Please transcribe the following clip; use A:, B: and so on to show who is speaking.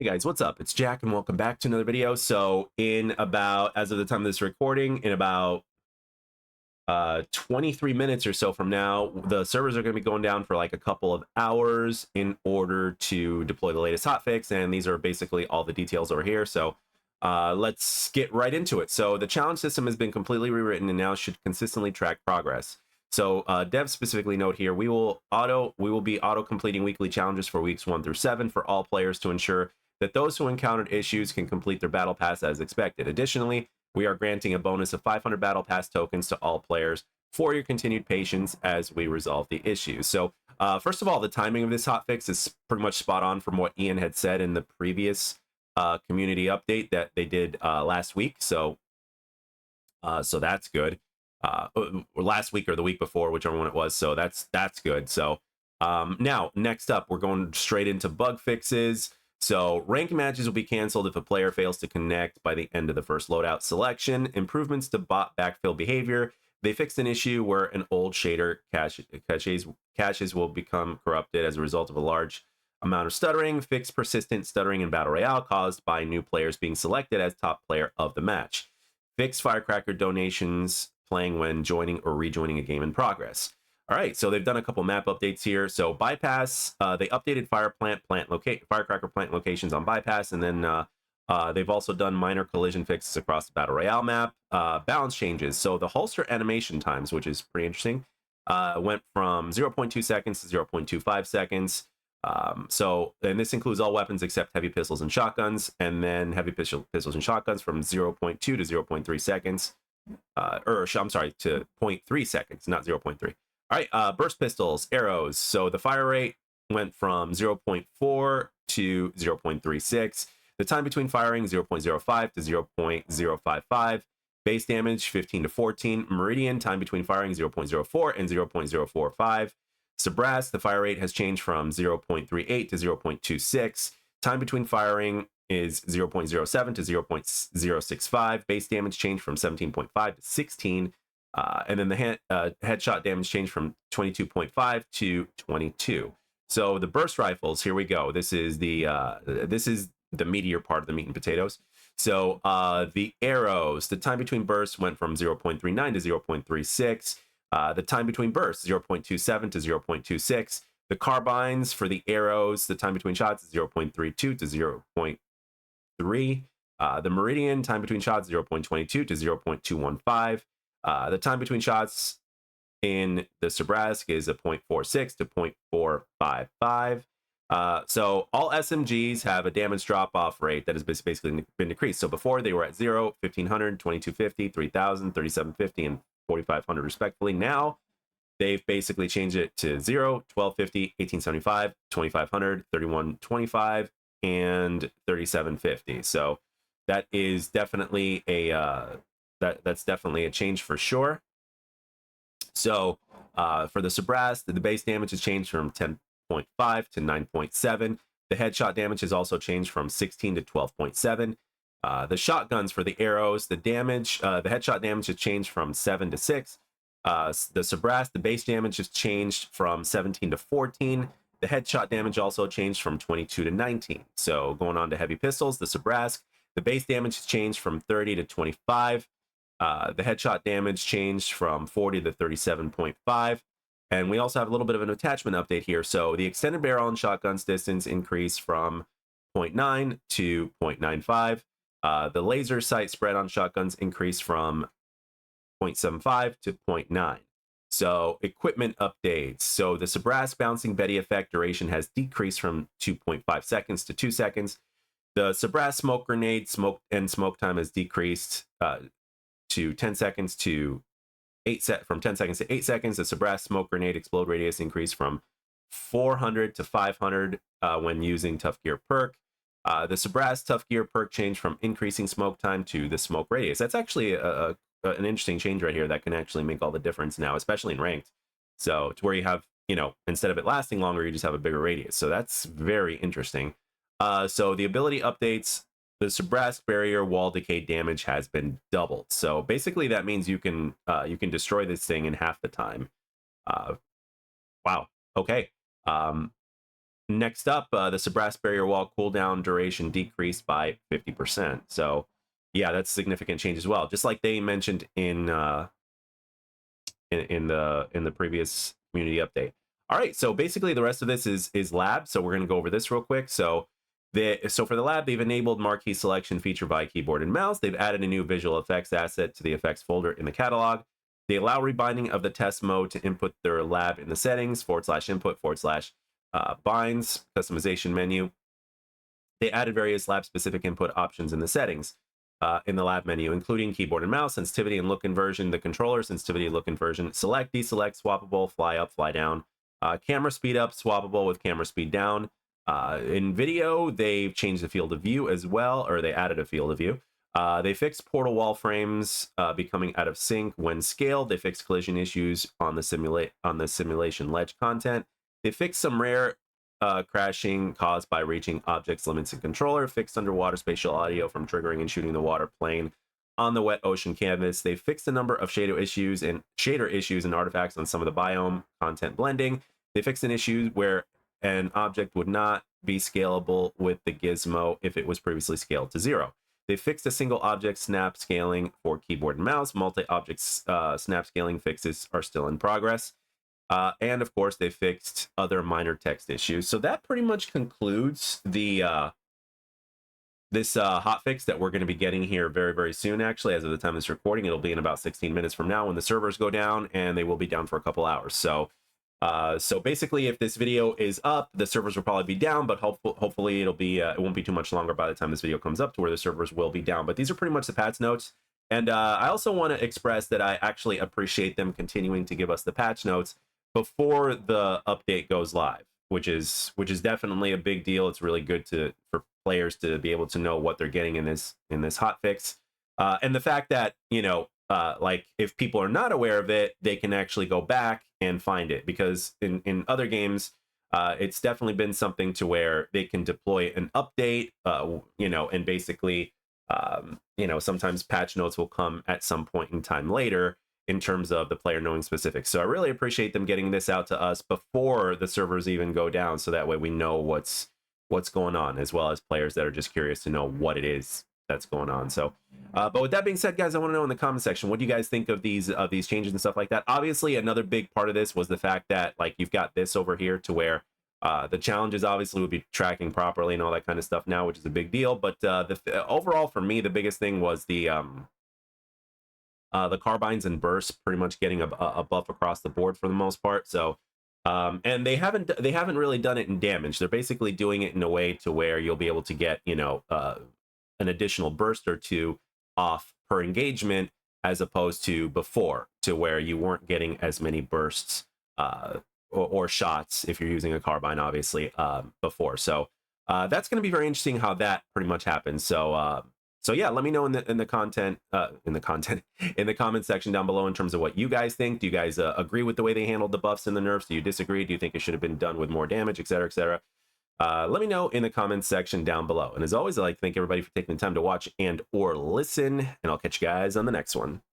A: Hey guys, what's up? It's Jack and welcome back to another video. So in about, as of the time of this recording, in about 23 minutes or so from now, the servers are going to be going down for like a couple of hours in order to deploy the latest hotfix. And these are basically all the details over here. So let's get right into it. So the challenge system has been completely rewritten and now should consistently track progress. So devs specifically note here, we will be auto completing weekly challenges for weeks 1 through 7 for all players to ensure that those who encountered issues can complete their battle pass as expected. Additionally, we are granting a bonus of 500 battle pass tokens to all players for your continued patience as we resolve the issues. So first of all, the timing of this hotfix is pretty much spot on from what Ian had said in the previous community update that they did last week. So that's good. Last week or the week before, whichever one it was. So that's good. So now next up, we're going straight into bug fixes. So rank matches will be canceled if a player fails to connect by the end of the first loadout selection. Improvements to bot backfill behavior. They fixed an issue where an old shader caches will become corrupted as a result of a large amount of stuttering. Fixed persistent stuttering in Battle Royale caused by new players being selected as top player of the match. Fixed firecracker donations playing when joining or rejoining a game in progress. All right, so they've done a couple map updates here. So bypass, they updated firecracker plant locations on bypass, and then they've also done minor collision fixes across the Battle Royale map. Balance changes. So the holster animation times, which is pretty interesting, went from 0.2 seconds to 0.25 seconds. And this includes all weapons except heavy pistols and shotguns, and then heavy pistols and shotguns from 0.2 to 0.3 seconds. I'm sorry, to 0.3 seconds, not 0.3. All right, burst pistols, arrows. So the fire rate went from 0.4 to 0.36. The time between firing, 0.05 to 0.055. Base damage, 15 to 14. Meridian, time between firing, 0.04 and 0.045. Sabras, the fire rate has changed from 0.38 to 0.26. Time between firing is 0.07 to 0.065. Base damage changed from 17.5 to 16. And then the headshot damage changed from 22.5 to 22. So the burst rifles, here we go. This is the meatier part of the meat and potatoes. So the arrows, the time between bursts went from 0.39 to 0.36. The time between bursts, 0.27 to 0.26. The carbines for the arrows, the time between shots is 0.32 to 0.3. The meridian, time between shots, 0.22 to 0.215. The time between shots in the Sabrask is a 0.46 to 0.455. So all SMGs have a damage drop-off rate that has basically been decreased. So before they were at 0, 1500, 2250, 3000, 3750, and 4500 respectively. Now they've basically changed it to 0, 1250, 1875, 2500, 3125, and 3750. So that is definitely a that's definitely a change for sure. So for the Sabras, the base damage has changed from 10.5 to 9.7. The headshot damage has also changed from 16 to 12.7. The shotguns for the arrows, the headshot damage has changed from 7 to 6. The Sabras, the base damage has changed from 17 to 14. The headshot damage also changed from 22 to 19. So going on to heavy pistols, the Sabras, the base damage has changed from 30 to 25. The headshot damage changed from 40 to 37.5. And we also have a little bit of an attachment update here. So the extended barrel and shotguns distance increased from 0.9 to 0.95. The laser sight spread on shotguns increased from 0.75 to 0.9. So equipment updates. So the Sabras bouncing Betty effect duration has decreased from 2.5 seconds to 2 seconds. The Sabras smoke grenade smoke time has decreased to 10 seconds to 10 seconds to 8 seconds. The Sabras smoke grenade explode radius increased from 400 to 500 when using Tough Gear perk. The Sabras Tough Gear perk changed from increasing smoke time to the smoke radius. That's actually an interesting change right here that can actually make all the difference now, especially in ranked. So to where you have, instead of it lasting longer, you just have a bigger radius. So that's very interesting. So the ability updates, the Sabrask barrier wall decay damage has been doubled. So basically that means you can destroy this thing in half the time. Wow. Okay. next up, the Sabras barrier wall cooldown duration decreased by 50%. So yeah, that's a significant change as well. Just like they mentioned in the previous community update. All right, so basically the rest of this is lab. So we're going to go over this real quick. So for the lab, they've enabled marquee selection feature by keyboard and mouse. They've added a new visual effects asset to the effects folder in the catalog. They allow rebinding of the test mode to input their lab in the settings /input/ binds customization menu. They added various lab specific input options in the settings. In the lab menu, including keyboard and mouse, sensitivity and look inversion, the controller, sensitivity, look inversion, select, deselect, swappable, fly up, fly down, camera speed up, swappable with camera speed down. In video, they've changed the field of view as well, or they added a field of view. They fixed portal wall frames becoming out of sync when scaled. They fixed collision issues on the simulation ledge content. They fixed some rare crashing caused by reaching objects limits in controller, fixed underwater spatial audio from triggering and shooting the water plane on the wet ocean canvas. They fixed a number of shader issues and artifacts on some of the biome content blending. They fixed an issue where an object would not be scalable with the gizmo if it was previously scaled to 0. They fixed a single object snap scaling for keyboard and mouse. Multi-object snap scaling fixes are still in progress. And of course, they fixed other minor text issues. So that pretty much concludes the this hotfix that we're going to be getting here very, very soon. Actually, as of the time of this recording, it'll be in about 16 minutes from now when the servers go down, and they will be down for a couple hours. So basically, if this video is up, the servers will probably be down, but hopefully it'll be it won't be too much longer by the time this video comes up to where the servers will be down. But these are pretty much the patch notes. And I also want to express that I actually appreciate them continuing to give us the patch notes before the update goes live, which is definitely a big deal. It's really good for players to be able to know what they're getting in this hotfix, and the fact that like if people are not aware of it, they can actually go back and find it, because in other games, it's definitely been something to where they can deploy an update, and basically, sometimes patch notes will come at some point in time later in terms of the player knowing specifics. So I really appreciate them getting this out to us before the servers even go down, so that way we know what's going on, as well as players that are just curious to know what it is that's going on. So but with that being said, guys, I want to know in the comment section, what do you guys think of these changes and stuff like that? Obviously, another big part of this was the fact that, like, you've got this over here to where the challenges obviously would be tracking properly and all that kind of stuff now, which is a big deal. But overall, for me, the biggest thing was the carbines and bursts pretty much getting a buff across the board for the most part. So and they haven't really done it in damage. They're basically doing it in a way to where you'll be able to get an additional burst or two off per engagement, as opposed to before, to where you weren't getting as many bursts or shots if you're using a carbine, obviously, before. So that's going to be very interesting how that pretty much happens. So yeah, let me know in the comment section down below in terms of what you guys think. Do you guys agree with the way they handled the buffs and the nerfs? Do you disagree? Do you think it should have been done with more damage, etc., etc.? Let me know in the comments section down below. And as always, I'd like to thank everybody for taking the time to watch and or listen, and I'll catch you guys on the next one.